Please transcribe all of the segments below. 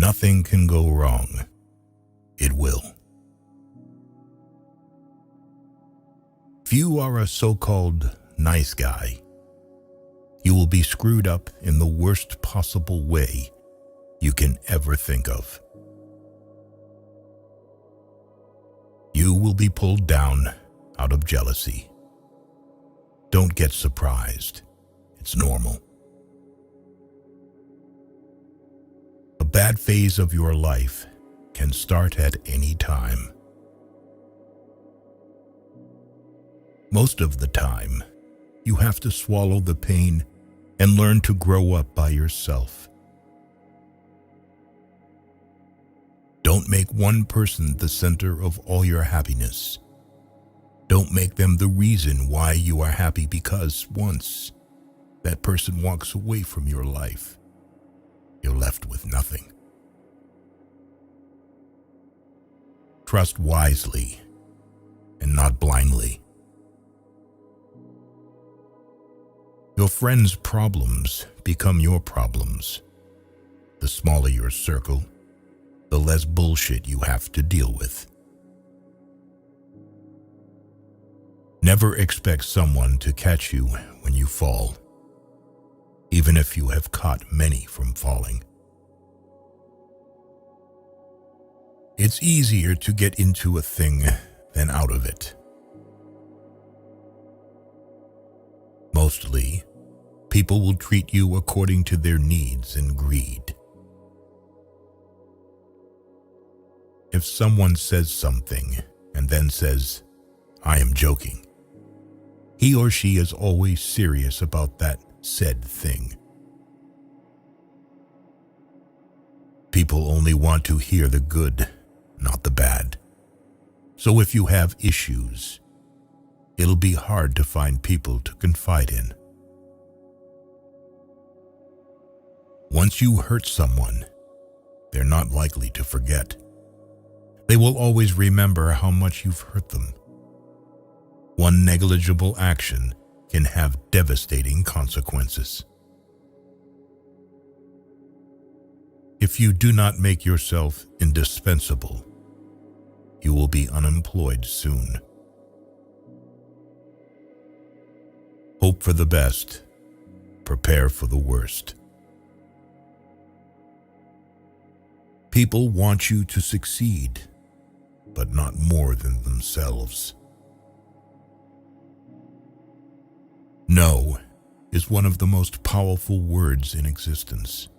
nothing can go wrong, it will. If you are a so-called nice guy, you will be screwed up in the worst possible way you can ever think of. You will be pulled down out of jealousy. Don't get surprised. It's normal. A bad phase of your life can start at any time. Most of the time, you have to swallow the pain and learn to grow up by yourself. Don't make one person the center of all your happiness. Don't make them the reason why you are happy, because once that person walks away from your life, you're left with nothing. Trust wisely and not blindly. Your friends' problems become your problems. The smaller your circle, the less bullshit you have to deal with. Never expect someone to catch you when you fall, even if you have caught many from falling. It's easier to get into a thing than out of it. Mostly, people will treat you according to their needs and greed. If someone says something and then says, "I am joking," he or she is always serious about that said thing. People only want to hear the good, not the bad. So if you have issues, it'll be hard to find people to confide in. Once you hurt someone, they're not likely to forget. They will always remember how much you've hurt them. One negligible action can have devastating consequences. If you do not make yourself indispensable, you will be unemployed soon. Hope for the best, prepare for the worst. People want you to succeed, but not more than themselves. No is one of the most powerful words in existence.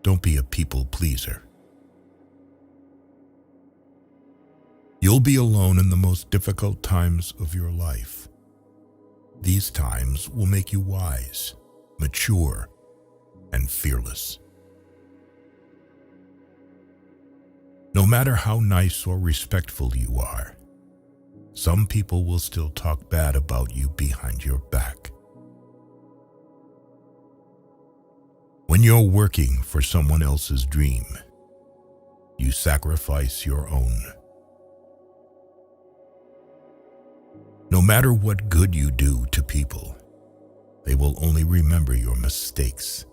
Don't be a people pleaser. You'll be alone in the most difficult times of your life. These times will make you wise, mature, and fearless. No matter how nice or respectful you are, some people will still talk bad about you behind your back. When you're working for someone else's dream, you sacrifice your own. No matter what good you do to people, they will only remember your mistakes.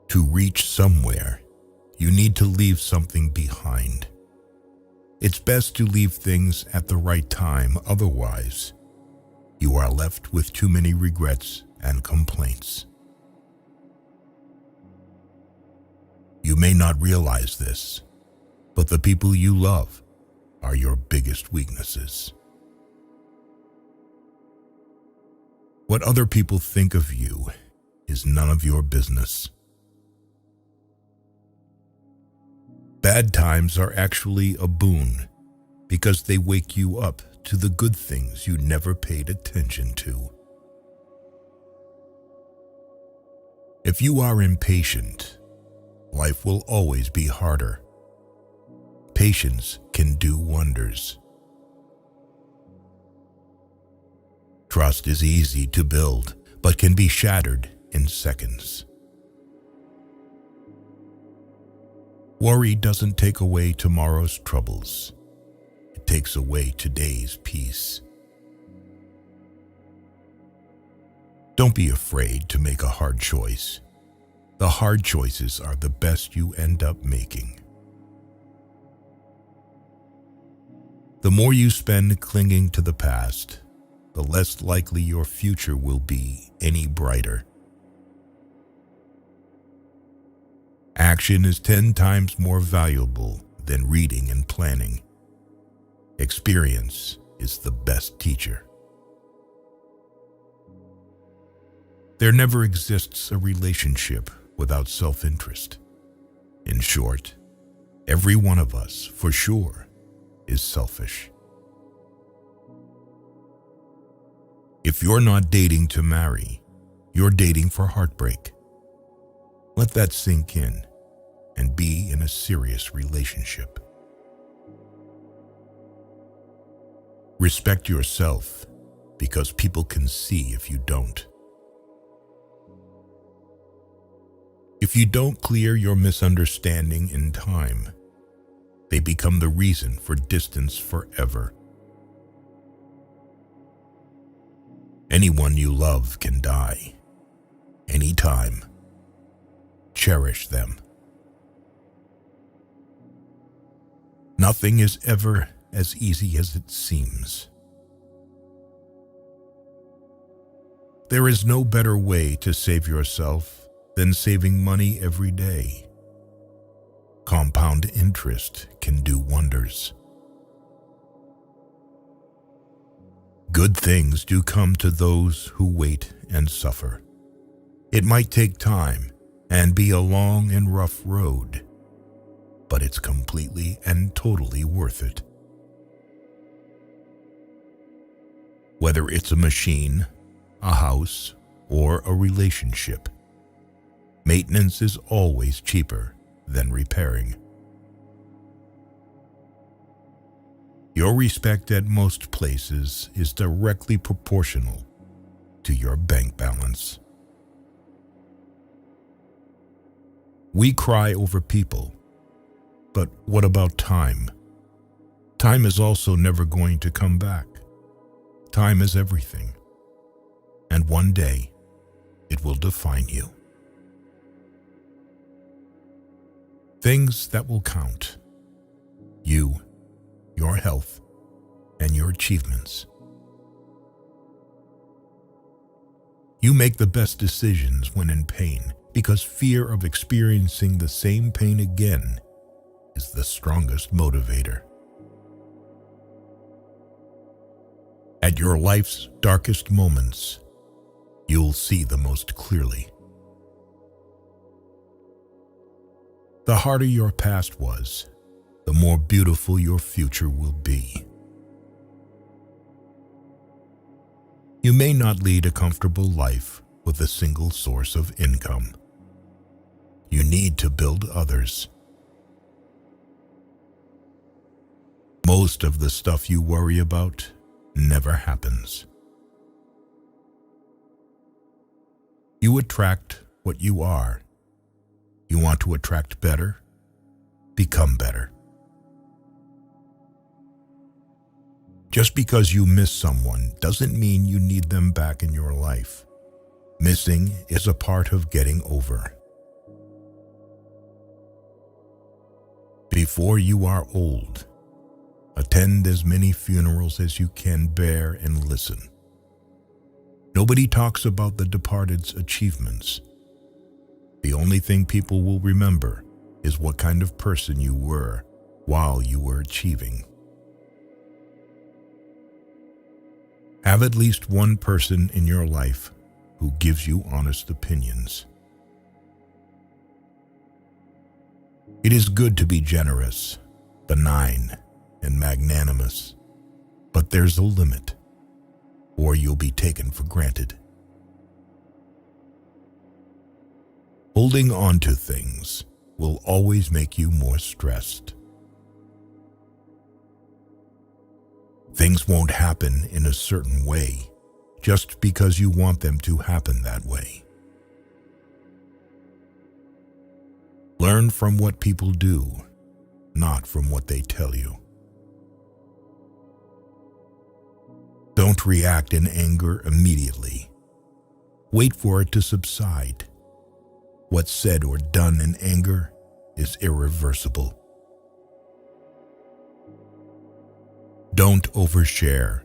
To reach somewhere, you need to leave something behind. It's best to leave things at the right time, otherwise, you are left with too many regrets and complaints. You may not realize this, but the people you love are your biggest weaknesses. What other people think of you is none of your business. Bad times are actually a boon because they wake you up to the good things you never paid attention to. If you are impatient, life will always be harder. Patience can do wonders. Trust is easy to build, but can be shattered in seconds. Worry doesn't take away tomorrow's troubles. It takes away today's peace. Don't be afraid to make a hard choice. The hard choices are the best you end up making. The more you spend clinging to the past, the less likely your future will be any brighter. Action is 10 times more valuable than reading and planning. Experience is the best teacher. There never exists a relationship without self-interest. In short, every one of us, for sure, is selfish. If you're not dating to marry, you're dating for heartbreak. Let that sink in and be in a serious relationship. Respect yourself because people can see if you don't. If you don't clear your misunderstanding in time, they become the reason for distance forever. Anyone you love can die, anytime. Cherish them. Nothing is ever as easy as it seems. There is no better way to save yourself than saving money every day. Compound interest can do wonders. Good things do come to those who wait and suffer. It might take time and be a long and rough road, but it's completely and totally worth it. Whether it's a machine, a house, or a relationship, maintenance is always cheaper than repairing. Your respect at most places is directly proportional to your bank balance. We cry over people, but what about time? Time is also never going to come back. Time is everything, and one day it will define you. Things that will count: you, your health, and your achievements. You make the best decisions when in pain, because fear of experiencing the same pain again is the strongest motivator. At your life's darkest moments, you'll see the most clearly. The harder your past was, the more beautiful your future will be. You may not lead a comfortable life with a single source of income. You need to build others. Most of the stuff you worry about never happens. You attract what you are. You want to attract better? Become better. Just because you miss someone doesn't mean you need them back in your life. Missing is a part of getting over. Before you are old, attend as many funerals as you can bear and listen. Nobody talks about the departed's achievements. The only thing people will remember is what kind of person you were while you were achieving. Have at least one person in your life who gives you honest opinions. It is good to be generous, benign, and magnanimous, but there's a limit, or you'll be taken for granted. Holding on to things will always make you more stressed. Things won't happen in a certain way just because you want them to happen that way. Learn from what people do, not from what they tell you. Don't react in anger immediately. Wait for it to subside. What's said or done in anger is irreversible. Don't overshare.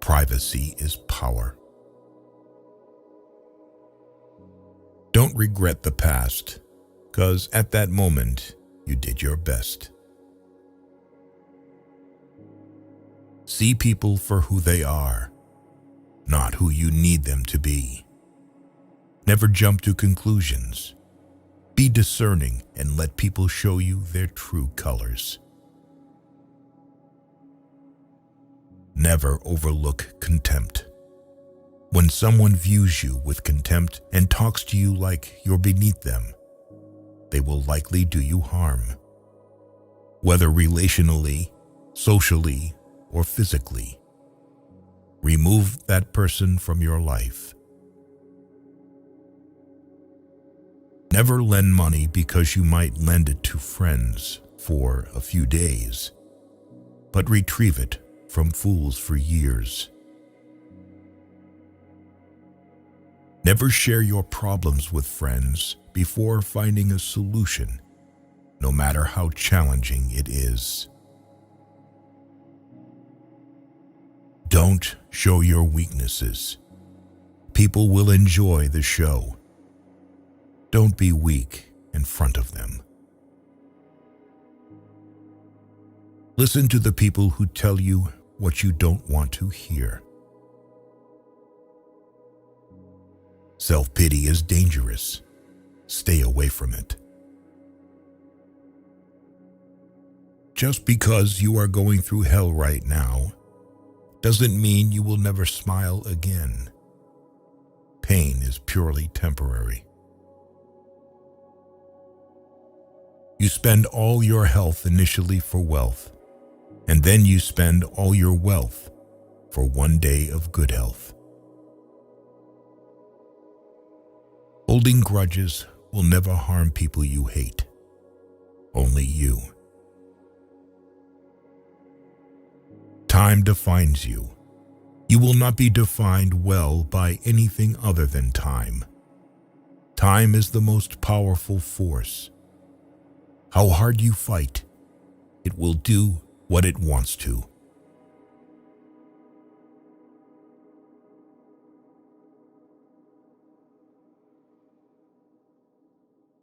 Privacy is power. Don't regret the past, because at that moment, you did your best. See people for who they are, not who you need them to be. Never jump to conclusions. Be discerning and let people show you their true colors. Never overlook contempt. When someone views you with contempt and talks to you like you're beneath them, they will likely do you harm. Whether relationally, socially, or physically, remove that person from your life. Never lend money because you might lend it to friends for a few days, but retrieve it from fools for years. Never share your problems with friends before finding a solution, no matter how challenging it is. Don't show your weaknesses. People will enjoy the show. Don't be weak in front of them. Listen to the people who tell you what you don't want to hear. Self-pity is dangerous. Stay away from it. Just because you are going through hell right now doesn't mean you will never smile again. Pain is purely temporary. You spend all your health initially for wealth, and then you spend all your wealth for one day of good health. Holding grudges will never harm people you hate, only you. Time defines you. You will not be defined well by anything other than time. Time is the most powerful force. How hard you fight, it will do what it wants to.